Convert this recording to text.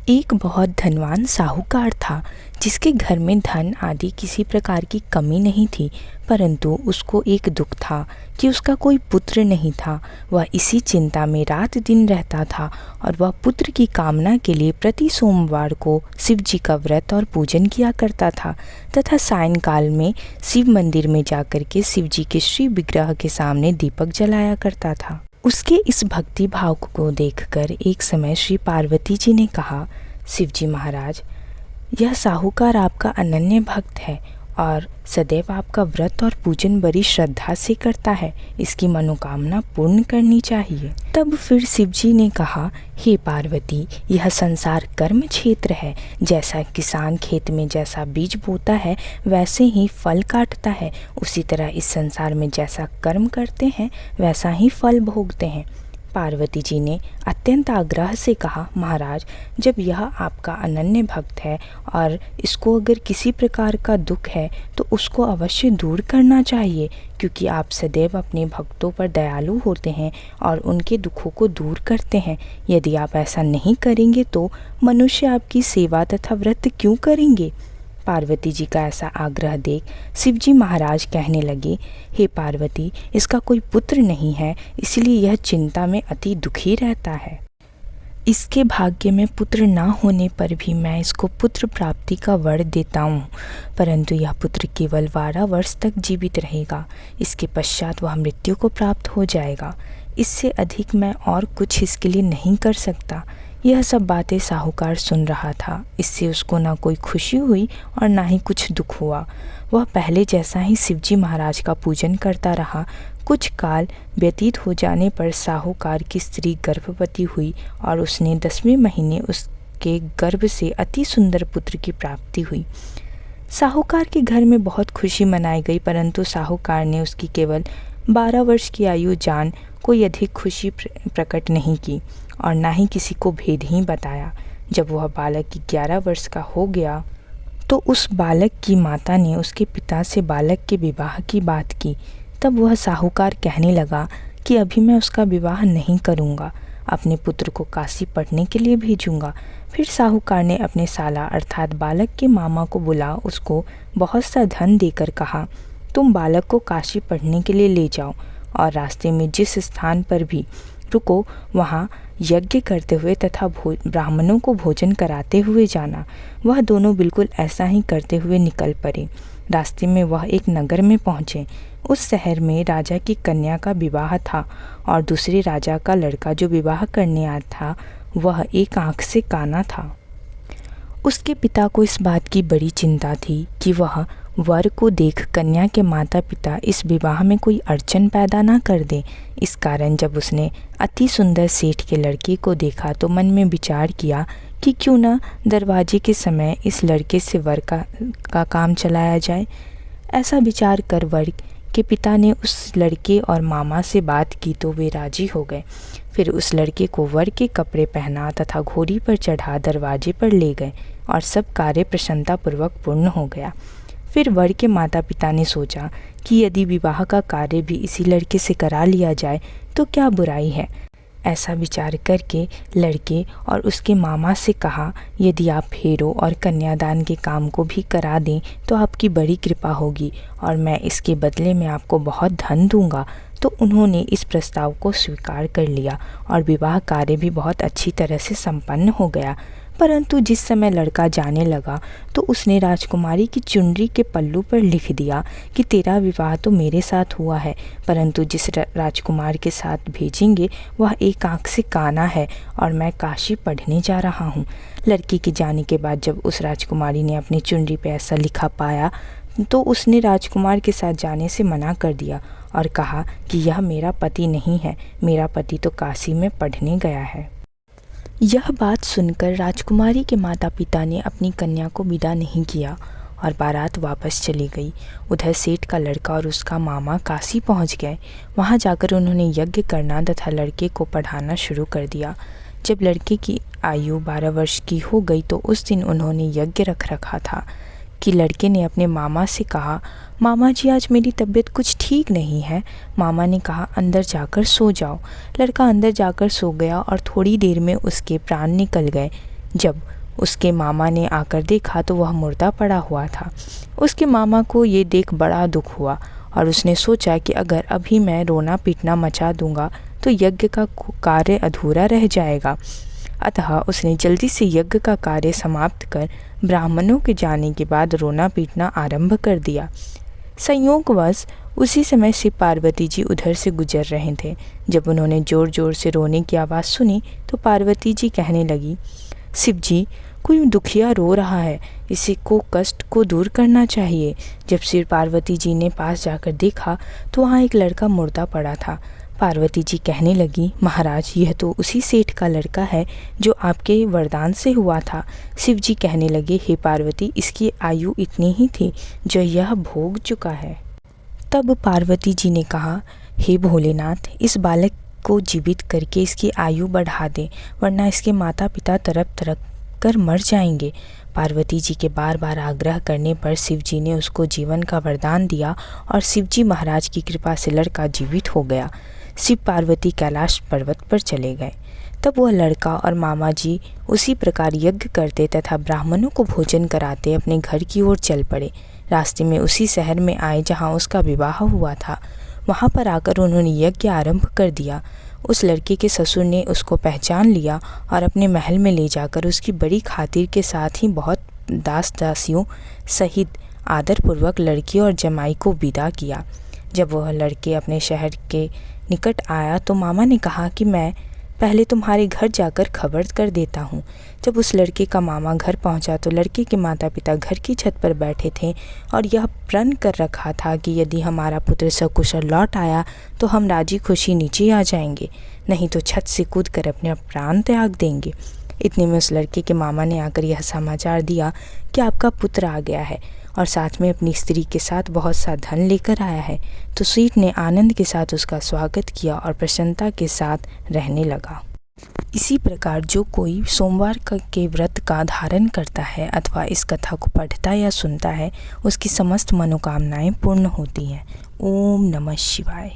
एक बहुत धनवान साहूकार था जिसके घर में धन आदि किसी प्रकार की कमी नहीं थी, परंतु उसको एक दुख था कि उसका कोई पुत्र नहीं था। वह इसी चिंता में रात दिन रहता था और वह पुत्र की कामना के लिए प्रति सोमवार को शिव जी का व्रत और पूजन किया करता था तथा सायंकाल में शिव मंदिर में जाकर के शिव जी के श्री विग्रह के सामने दीपक जलाया करता था। उसके इस भक्ति भाव को देखकर एक समय श्री पार्वती जी ने कहा, शिव जी महाराज, यह साहूकार आपका अनन्य भक्त है और सदैव आपका व्रत और पूजन बड़ी श्रद्धा से करता है, इसकी मनोकामना पूर्ण करनी चाहिए। तब फिर शिव जी ने कहा, हे पार्वती, यह संसार कर्म क्षेत्र है। जैसा किसान खेत में जैसा बीज बोता है वैसे ही फल काटता है, उसी तरह इस संसार में जैसा कर्म करते हैं वैसा ही फल भोगते हैं। पार्वती जी ने अत्यंत आग्रह से कहा, महाराज, जब यह आपका अनन्य भक्त है और इसको अगर किसी प्रकार का दुख है तो उसको अवश्य दूर करना चाहिए, क्योंकि आप सदैव अपने भक्तों पर दयालु होते हैं और उनके दुखों को दूर करते हैं। यदि आप ऐसा नहीं करेंगे तो मनुष्य आपकी सेवा तथा व्रत क्यों करेंगे? पार्वती जी का ऐसा आग्रह देख शिव जी महाराज कहने लगे, हे पार्वती, इसका कोई पुत्र नहीं है, इसलिए यह चिंता में अति दुखी रहता है। इसके भाग्य में पुत्र ना होने पर भी मैं इसको पुत्र प्राप्ति का वर देता हूँ, परंतु यह पुत्र केवल 12 वर्ष तक जीवित रहेगा। इसके पश्चात वह मृत्यु को प्राप्त हो जाएगा। इससे अधिक मैं और कुछ इसके लिए नहीं कर सकता। यह सब बातें साहूकार सुन रहा था। इससे उसको ना कोई खुशी हुई और ना ही कुछ दुख हुआ। वह पहले जैसा ही शिवजी महाराज का पूजन करता रहा। कुछ काल व्यतीत हो जाने पर साहूकार की स्त्री गर्भवती हुई और उसने 10वें महीने उसके गर्भ से अति सुंदर पुत्र की प्राप्ति हुई। साहूकार के घर में बहुत खुशी मनाई गई, परंतु साहूकार ने उसकी केवल 12 वर्ष की आयु जान कोई अधिक खुशी प्रकट नहीं की और ना ही किसी को भेद ही बताया। जब वह बालक 11 वर्ष का हो गया तो उस बालक की माता ने उसके पिता से बालक के विवाह की बात की। तब वह साहूकार कहने लगा कि अभी मैं उसका विवाह नहीं करूँगा, अपने पुत्र को काशी पढ़ने के लिए भेजूँगा। फिर साहूकार ने अपने साला अर्थात बालक के मामा को बुला उसको बहुत सा धन देकर कहा, तुम बालक को काशी पढ़ने के लिए ले जाओ और रास्ते में जिस स्थान पर भी रुको वहाँ यज्ञ करते हुए तथा ब्राह्मणों को भोजन कराते हुए जाना। वह दोनों बिल्कुल ऐसा ही करते हुए निकल पड़े। रास्ते में वह एक नगर में पहुँचे। उस शहर में राजा की कन्या का विवाह था और दूसरे राजा का लड़का जो विवाह करने आया था वह एक आँख से काना था। उसके पिता को इस बात की बड़ी चिंता थी कि वह वर को देख कन्या के माता पिता इस विवाह में कोई अड़चन पैदा ना कर दें। इस कारण जब उसने अति सुंदर सेठ के लड़के को देखा तो मन में विचार किया कि क्यों ना दरवाजे के समय इस लड़के से वर का काम चलाया जाए। ऐसा विचार कर वर के पिता ने उस लड़के और मामा से बात की तो वे राजी हो गए। फिर उस लड़के को वर के कपड़े पहना तथा घोड़ी पर चढ़ा दरवाजे पर ले गए और सब कार्य प्रसन्नतापूर्वक पूर्ण हो गया। फिर वर के माता पिता ने सोचा कि यदि विवाह का कार्य भी इसी लड़के से करा लिया जाए तो क्या बुराई है। ऐसा विचार करके लड़के और उसके मामा से कहा, यदि आप फेरों और कन्यादान के काम को भी करा दें तो आपकी बड़ी कृपा होगी और मैं इसके बदले में आपको बहुत धन दूंगा। तो उन्होंने इस प्रस्ताव को स्वीकार कर लिया और विवाह कार्य भी बहुत अच्छी तरह से संपन्न हो गया। परंतु जिस समय लड़का जाने लगा तो उसने राजकुमारी की चुनरी के पल्लू पर लिख दिया कि तेरा विवाह तो मेरे साथ हुआ है, परंतु जिस राजकुमार के साथ भेजेंगे वह एक आँख से काना है और मैं काशी पढ़ने जा रहा हूँ। लड़की के जाने के बाद जब उस राजकुमारी ने अपनी चुनरी पर ऐसा लिखा पाया तो उसने राजकुमार के साथ जाने से मना कर दिया और कहा कि यह मेरा पति नहीं है, मेरा पति तो काशी में पढ़ने गया है। यह बात सुनकर राजकुमारी के माता पिता ने अपनी कन्या को विदा नहीं किया और बारात वापस चली गई। उधर सेठ का लड़का और उसका मामा काशी पहुंच गए। वहां जाकर उन्होंने यज्ञ करना तथा लड़के को पढ़ाना शुरू कर दिया। जब लड़के की आयु 12 वर्ष की हो गई तो उस दिन उन्होंने यज्ञ रख रखा था कि लड़के ने अपने मामा से कहा, मामा जी, आज मेरी तबीयत कुछ ठीक नहीं है। मामा ने कहा, अंदर जाकर सो जाओ। लड़का अंदर जाकर सो गया और थोड़ी देर में उसके प्राण निकल गए। जब उसके मामा ने आकर देखा तो वह मुर्दा पड़ा हुआ था। उसके मामा को ये देख बड़ा दुख हुआ और उसने सोचा कि अगर अभी मैं रोना पीटना मचा दूंगा तो यज्ञ का कार्य अधूरा रह जाएगा। अतः उसने जल्दी से यज्ञ का कार्य समाप्त कर ब्राह्मणों के जाने के बाद रोना पीटना आरंभ कर दिया। संयोगवश उसी समय शिव पार्वती जी उधर से गुजर रहे थे। जब उन्होंने ज़ोर ज़ोर से रोने की आवाज़ सुनी तो पार्वती जी कहने लगी, शिव जी, कोई दुखिया रो रहा है, इसी को कष्ट को दूर करना चाहिए। जब शिव पार्वती जी ने पास जाकर देखा तो वहाँ एक लड़का मुर्दा पड़ा था। पार्वती जी कहने लगी, महाराज, यह तो उसी सेठ का लड़का है जो आपके वरदान से हुआ था। शिव जी कहने लगे, हे पार्वती, इसकी आयु इतनी ही थी जो यह भोग चुका है। तब पार्वती जी ने कहा, हे भोलेनाथ, इस बालक को जीवित करके इसकी आयु बढ़ा दें, वरना इसके माता पिता तड़प तड़प कर मर जाएंगे। पार्वती जी के बार बार आग्रह करने पर शिव जी ने उसको जीवन का वरदान दिया और शिव जी महाराज की कृपा से लड़का जीवित हो गया। शिव पार्वती कैलाश पर्वत पर चले गए। तब वह लड़का और मामा जी उसी प्रकार यज्ञ करते तथा ब्राह्मणों को भोजन कराते अपने घर की ओर चल पड़े। रास्ते में उसी शहर में आए जहाँ उसका विवाह हुआ था। वहाँ पर आकर उन्होंने यज्ञ आरंभ कर दिया। उस लड़के के ससुर ने उसको पहचान लिया और अपने महल में ले जाकर उसकी बड़ी खातिर के साथ ही बहुत दास दासियों सहित आदरपूर्वक लड़की और जमाई को विदा किया। जब वह लड़के अपने शहर के निकट आया तो मामा ने कहा कि मैं पहले तुम्हारे घर जाकर खबर कर देता हूँ। जब उस लड़के का मामा घर पहुँचा तो लड़के के माता पिता घर की छत पर बैठे थे और यह प्रण कर रखा था कि यदि हमारा पुत्र सकुशल लौट आया तो हम राजी खुशी नीचे आ जाएंगे, नहीं तो छत से कूद कर अपने प्राण त्याग देंगे। इतने में उस लड़के के मामा ने आकर यह समाचार दिया कि आपका पुत्र आ गया है और साथ में अपनी स्त्री के साथ बहुत सा धन लेकर आया है। तो सेठ ने आनंद के साथ उसका स्वागत किया और प्रसन्नता के साथ रहने लगा। इसी प्रकार जो कोई सोमवार के व्रत का धारण करता है अथवा इस कथा को पढ़ता या सुनता है, उसकी समस्त मनोकामनाएं पूर्ण होती हैं। ओम नमः शिवाय।